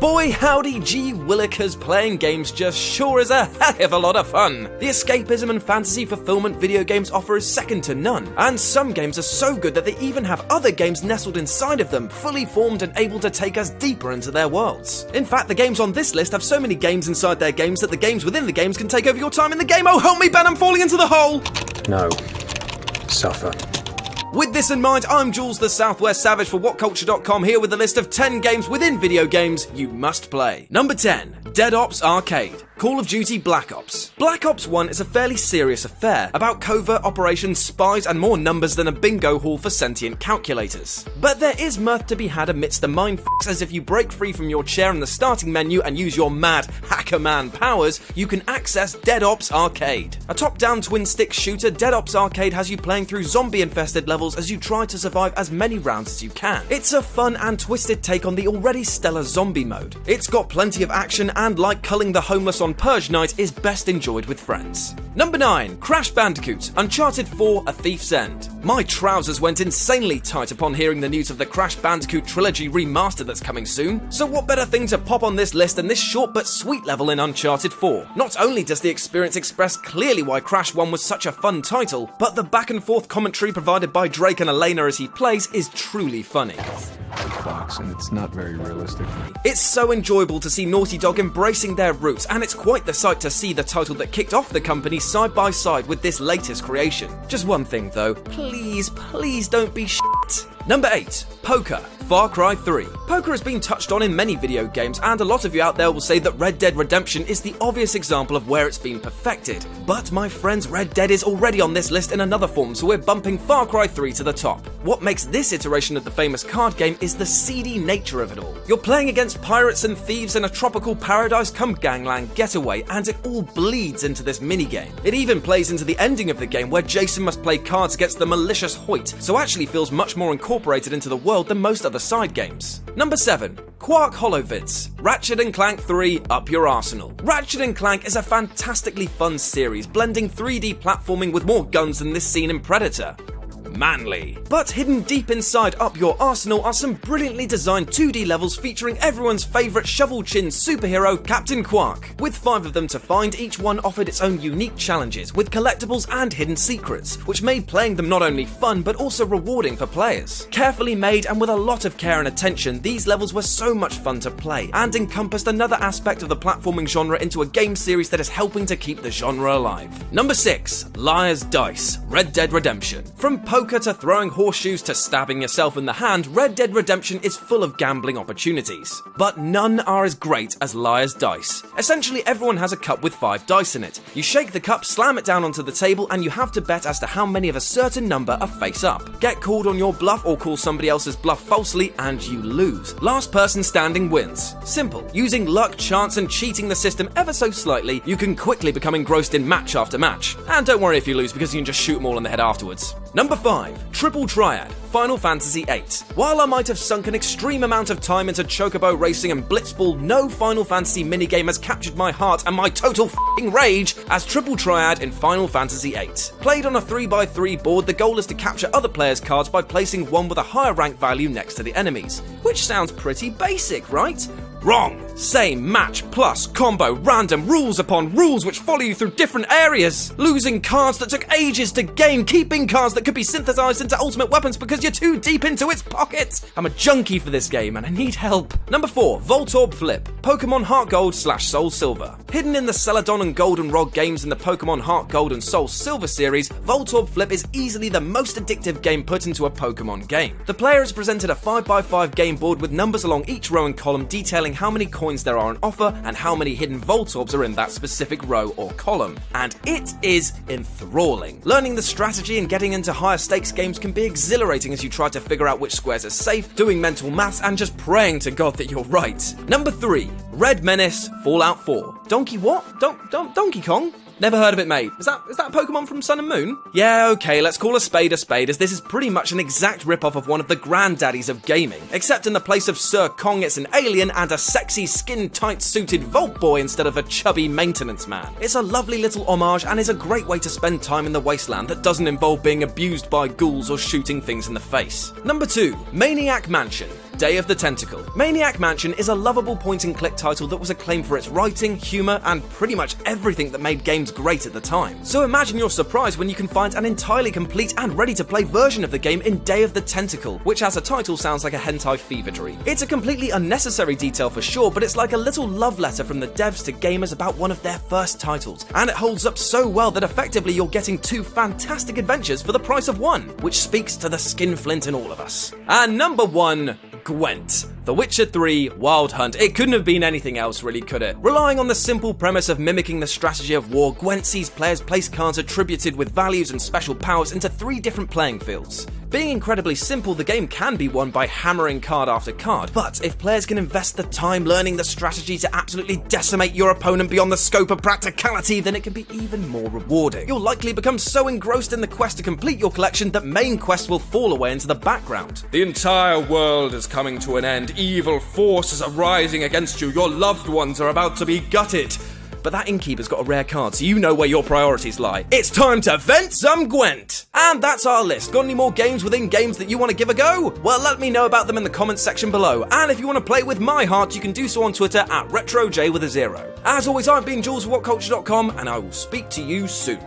Boy howdy gee willikers, playing games just sure is a heck of a lot of fun. The escapism and fantasy fulfillment video games offer is second to none, and some games are so good that they even have other games nestled inside of them, fully formed and able to take us deeper into their worlds. In fact, the games on this list have so many games inside their games that the games within the games can take over your time in the game. Oh help me Ben, I'm falling into the hole! No. Suffer. With this in mind, I'm Jules the Southwest Savage for WhatCulture.com, here with a list of 10 games within video games you must play. Number 10. Dead Ops Arcade. Call of Duty Black Ops. Black Ops 1 is a fairly serious affair, about covert operations, spies and more numbers than a bingo hall for sentient calculators. But there is mirth to be had amidst the mindfucks, as if you break free from your chair in the starting menu and use your mad hacker man powers, you can access Dead Ops Arcade. A top-down twin-stick shooter, Dead Ops Arcade has you playing through zombie-infested levels as you try to survive as many rounds as you can. It's a fun and twisted take on the already stellar zombie mode. It's got plenty of action and, like culling the homeless on Purge Night, is best enjoyed with friends. Number 9. Crash Bandicoot Uncharted 4: A Thief's End. My trousers went insanely tight upon hearing the news of the Crash Bandicoot trilogy remaster that's coming soon, so what better thing to pop on this list than this short but sweet level in Uncharted 4. Not only does the experience express clearly why Crash 1 was such a fun title, but the back and forth commentary provided by Drake and Elena as he plays is truly funny. Fox, and it's not very realistic. It's so enjoyable to see Naughty Dog embracing their roots, and it's quite the sight to see the title that kicked off the company side by side with this latest creation. Just one thing though, please don't be shit. Number 8. Poker. Far Cry 3. Poker has been touched on in many video games, and a lot of you out there will say that Red Dead Redemption is the obvious example of where it's been perfected. But my friends, Red Dead is already on this list in another form, so we're bumping Far Cry 3 to the top. What makes this iteration of the famous card game is the seedy nature of it all. You're playing against pirates and thieves in a tropical paradise come gangland getaway, and it all bleeds into this minigame. It even plays into the ending of the game, where Jason must play cards against the malicious Hoyt, so actually feels much more incorporated into the world than most other side games. Number 7. Quark HoloVids. Ratchet & Clank 3, Up Your Arsenal. Ratchet & Clank is a fantastically fun series, blending 3D platforming with more guns than this scene in Predator. Manly. But hidden deep inside Up Your Arsenal are some brilliantly designed 2D levels featuring everyone's favourite shovel-chin superhero, Captain Quark. With 5 of them to find, each one offered its own unique challenges, with collectibles and hidden secrets, which made playing them not only fun but also rewarding for players. Carefully made and with a lot of care and attention, these levels were so much fun to play, and encompassed another aspect of the platforming genre into a game series that is helping to keep the genre alive. Number 6. Liar's Dice. Red Dead Redemption. From poker to throwing horseshoes to stabbing yourself in the hand, Red Dead Redemption is full of gambling opportunities. But none are as great as Liar's Dice. Essentially, everyone has a cup with 5 dice in it. You shake the cup, slam it down onto the table, and you have to bet as to how many of a certain number are face up. Get called on your bluff or call somebody else's bluff falsely, and you lose. Last person standing wins. Simple. Using luck, chance, and cheating the system ever so slightly, you can quickly become engrossed in match after match. And don't worry if you lose, because you can just shoot them all in the head afterwards. Number 5. Triple Triad. Final Fantasy VIII. While I might have sunk an extreme amount of time into Chocobo Racing and Blitzball, no Final Fantasy minigame has captured my heart and my total f***ing rage as Triple Triad in Final Fantasy VIII. Played on a 3x3 board, the goal is to capture other players' cards by placing one with a higher rank value next to the enemies. Which sounds pretty basic, right? Wrong! Same match, plus, combo, random, rules upon rules which follow you through different areas. Losing cards that took ages to gain, keeping cards that could be synthesized into ultimate weapons because you're too deep into its pocket. I'm a junkie for this game and I need help. Number 4. Voltorb Flip. Pokemon Heart Gold / Soul Silver. Hidden in the Celadon and Goldenrod games in the Pokemon Heart Gold and Soul Silver series, Voltorb Flip is easily the most addictive game put into a Pokemon game. The player is presented a 5x5 game board with numbers along each row and column detailing how many coins there are on offer and how many hidden Voltorbs are in that specific row or column. And it is enthralling. Learning the strategy and getting into higher stakes games can be exhilarating as you try to figure out which squares are safe, doing mental maths and just praying to God that you're right. Number 3. Red Menace Fallout 4. Donkey what? Donkey Kong? Never heard of it, mate. Is that a Pokemon from Sun and Moon? Yeah, okay, let's call a spade, as this is pretty much an exact rip-off of one of the granddaddies of gaming. Except in the place of Sir Kong, it's an alien and a sexy, skin-tight suited Volt Boy instead of a chubby maintenance man. It's a lovely little homage and is a great way to spend time in the wasteland that doesn't involve being abused by ghouls or shooting things in the face. Number 2. Maniac Mansion. Day of the Tentacle. Maniac Mansion is a lovable point-and-click title that was acclaimed for its writing, humour, and pretty much everything that made games great at the time. So imagine your surprise when you can find an entirely complete and ready-to-play version of the game in Day of the Tentacle, which as a title sounds like a hentai fever dream. It's a completely unnecessary detail for sure, but it's like a little love letter from the devs to gamers about one of their first titles, and it holds up so well that effectively you're getting two fantastic adventures for the price of one, which speaks to the skinflint in all of us. And number 1, Gwent. The Witcher 3 Wild Hunt. It couldn't have been anything else really, could it? Relying on the simple premise of mimicking the strategy of war, Gwent sees players place cards attributed with values and special powers into 3 different playing fields. Being incredibly simple, the game can be won by hammering card after card, but if players can invest the time learning the strategy to absolutely decimate your opponent beyond the scope of practicality, then it can be even more rewarding. You'll likely become so engrossed in the quest to complete your collection that main quests will fall away into the background. The entire world is coming to an end. Evil forces are rising against you. Your loved ones are about to be gutted. But that innkeeper's got a rare card, so you know where your priorities lie. It's time to vent some Gwent! And that's our list. Got any more games within games that you want to give a go? Well, let me know about them in the comments section below. And if you want to play with my heart, you can do so on Twitter at RetroJ with a 0. As always, I've been Jules of WhatCulture.com, and I will speak to you soon.